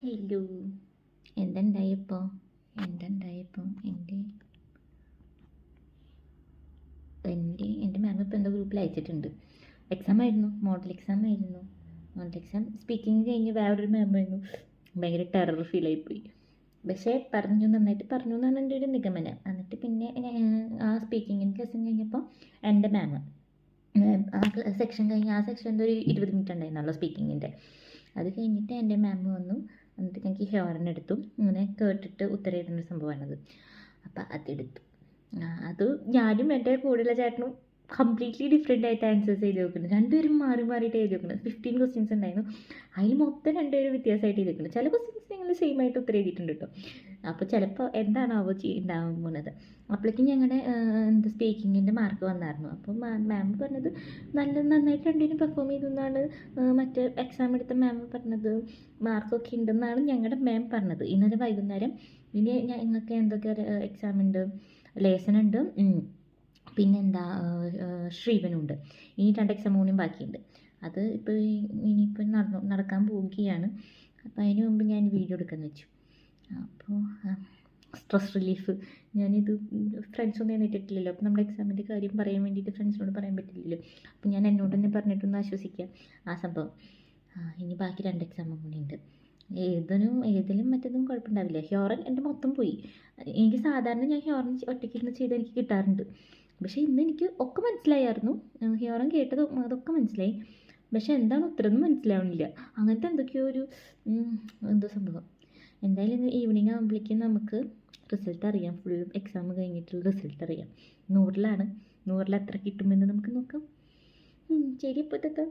Hello, എന്തുണ്ടായപ്പോൾ എൻ്റെ എൻ്റെ മാം ഇപ്പോൾ എന്തോ ഗ്രൂപ്പിൽ അയച്ചിട്ടുണ്ട്. എക്സാം ആയിരുന്നു, മോഡൽ എക്സാം സ്പീക്കിംഗ് കഴിഞ്ഞ് വേറൊരു മാം ആയിരുന്നു. ഭയങ്കര ടെറർ ഫീലായിപ്പോയി. പക്ഷേ നന്നായിട്ട് പറഞ്ഞു എന്നാണ് എൻ്റെ ഒരു നിഗമനം. എന്നിട്ട് പിന്നെ ആ സ്പീക്കിങ്ങിൻ്റെ ലെസൺ കഴിഞ്ഞപ്പോൾ എൻ്റെ മാം ആ സെക്ഷൻ കഴിഞ്ഞ് ആ സെക്ഷൻ്റെ ഒരു 20 മിനിറ്റ് ഉണ്ടായിരുന്നല്ലോ സ്പീക്കിങ്ങിൻ്റെ. അത് കഴിഞ്ഞിട്ട് എൻ്റെ മാം വന്നു. എന്നിട്ട് ഞങ്ങൾക്ക് ഹ്യോറൻ എടുത്തു. ഇങ്ങനെ കേട്ടിട്ട് ഉത്തരം എഴുതുന്ന സംഭവമാണത്. അപ്പം അതെടുത്തു. അത് ഞാനും എൻ്റെ കൂടെയുള്ള ചേട്ടനും കംപ്ലീറ്റ്ലി ഡിഫറെൻ്റ് ആയിട്ട് ആൻസേഴ്സ് എഴുതി വെക്കുന്നത്. രണ്ടുപേരും മാറിയിട്ട് എഴുതി വെക്കുന്നത്. 15 ക്വസ്റ്റ്യൻസ് ഉണ്ടായിരുന്നു. അതിൽ മൊത്തം രണ്ടുപേരും വ്യത്യാസമായിട്ട് എഴുതി വെക്കുന്നത്. ചില ക്വസ്റ്റ്യൻസ് ഞങ്ങൾ സെയിം ആയിട്ട് ഉത്തരം എഴുതിയിട്ടുണ്ട് കേട്ടോ. അപ്പോൾ ചിലപ്പോൾ എന്താണാവോ ഉണ്ടാവാൻ പോകുന്നത്. അപ്പോഴേക്കും ഞങ്ങളുടെ സ്പീക്കിങ്ങിൻ്റെ മാർക്ക് വന്നായിരുന്നു. അപ്പോൾ മാം പറഞ്ഞത് നന്നായിട്ട് രണ്ടുപേരും പെർഫോം ചെയ്തു എന്നാണ് മറ്റേ എക്സാം എടുത്ത മാം പറഞ്ഞത്. മാർക്കൊക്കെ ഉണ്ടെന്നാണ് ഞങ്ങളുടെ മാം പറഞ്ഞത്. ഇന്നലെ വൈകുന്നേരം ഇനി ഞങ്ങൾക്ക് എന്തൊക്കെ എക്സാം ഉണ്ട്, ലേസനുണ്ട്, പിന്നെന്താ ശ്രീവനുണ്ട്. ഇനി 2 എക്സാം കൂടിയും ബാക്കിയുണ്ട്. അത് ഇനിയിപ്പോൾ നടക്കാൻ പോവുകയാണ്. അപ്പോൾ അതിന് മുമ്പ് ഞാൻ വീഡിയോ എടുക്കാമെന്ന് വെച്ചു. അപ്പോൾ സ്ട്രെസ് റിലീഫ്. ഞാനിത് ഫ്രണ്ട്സൊന്നും എഴുന്നേറ്റിട്ടില്ലല്ലോ. അപ്പോൾ നമ്മുടെ എക്സാമിൻ്റെ കാര്യം പറയാൻ വേണ്ടിയിട്ട് ഫ്രണ്ട്സിനോട് പറയാൻ പറ്റില്ലല്ലോ. അപ്പോൾ ഞാൻ എന്നോട് തന്നെ പറഞ്ഞിട്ടൊന്ന് ആശ്വസിക്കാം ആ സംഭവം. ഇനി ബാക്കി 2 എക്സാമും കൂടി ഉണ്ട്. ഏതിലും മറ്റേതും കുഴപ്പമുണ്ടാവില്ല. ഹ്യോറൻ എൻ്റെ മൊത്തം പോയി. എനിക്ക് സാധാരണ ഞാൻ ഹ്യോറൻ ഒറ്റയ്ക്കിരുന്ന് ചെയ്ത് എനിക്ക് കിട്ടാറുണ്ട്. പക്ഷേ ഇന്ന് എനിക്ക് ഒക്കെ മനസ്സിലായിരുന്നു. ഹ്യോറൻ കേട്ടതും അതൊക്കെ മനസ്സിലായി. പക്ഷെ എന്താണ് ഉത്തരമൊന്നും മനസ്സിലാവണില്ല. അങ്ങനത്തെ എന്തൊക്കെയോ ഒരു എന്തോ സംഭവം. എന്തായാലും ഈവനിങ് ആകുമ്പോഴേക്കും നമുക്ക് റിസൾട്ട് അറിയാം. ഫുൾ എക്സാം കഴിഞ്ഞിട്ടുള്ള റിസൾട്ട് അറിയാം. 100-ലാണ്. 100-ൽ എത്ര കിട്ടുമെന്ന് നമുക്ക് നോക്കാം. ശരി, ഇപ്പോൾ ഇതൊക്കെ